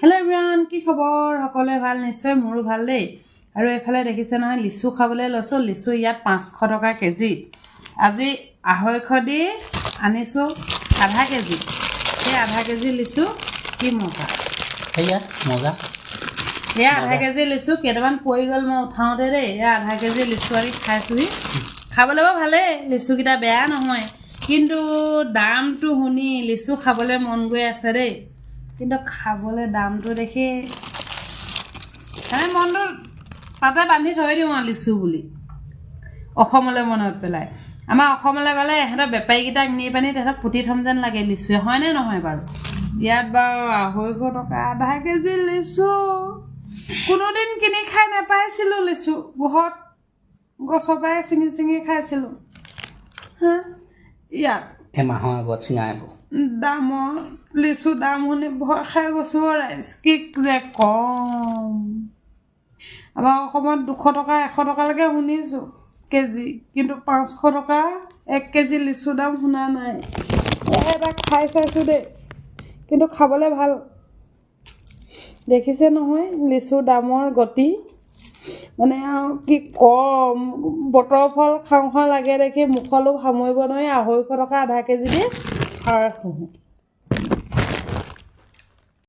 Hello' everyone, কি খবৰ? সকলোৱে ভাল? নিশ্চয় মোৰো ভাল দেই। আৰু এইফালে দেখিছে নহয়, লিচু খাবলৈ লৈছোঁ। লিচু ইয়াত 500 টকা কেজি। আজি 250 দি আনিছোঁ আধা কেজি। সেই আধা কেজি লিচু কি মজা! সেয়া মজা। সেয়া আধা কেজি লিচু কেইটামান পৰি গ'ল মই উঠাওঁতে দেই। এয়া আধা কেজি লিচু আনি খাইছোঁহি। খাবলৈ বাৰু ভালেই, লিচুকেইটা বেয়া নহয়, কিন্তু দামটো শুনি লিচু খাবলৈ মন গৈ আছে দেই। কিন্তু খাবলৈ দামটো দেখি মানে মনটো তাতে বান্ধি থৈ দিওঁ আৰু লিচু বুলি অসমলৈ মনত পেলাই। আমাৰ অসমলৈ গ'লে ইহঁতৰ বেপাৰীকেইটাক নি পানি তেহেঁতক পুতি থ'ম যেন লাগে লিচুৱে, হয়নে নহয় বাৰু? ইয়াত বাৰু 250 টকা আধা কেজি লিচু। কোনোদিন কিনি খাই নাপাইছিলোঁ লিচু, ঘৰত গছৰ পৰাই ছিঙি ছিঙি খাইছিলোঁ। হা, ইয়াত এমাহৰ আগত চিঙাইবোৰ দামৰ লিচু দাম শুনি ভয় খাই গৈছোঁ ৰাইজ। কি যে কম! আমাৰ অসমত 200 টকা 100 টকালৈকে শুনিছোঁ কেজি, কিন্তু 500 টকা 1 কেজি লিচু দাম শুনা নাই। এটা খাই চাইছোঁ দেই, কিন্তু খাবলৈ ভাল। দেখিছে নহয় লিচুৰ দামৰ গতি, মানে আৰু কি কম! বতৰ ফল খাওঁ খাওঁ লাগে দেখি মুখৰ লোভ সামৰিব নোৱাৰি 250 টকা আধা কেজি দি খাই শুনো।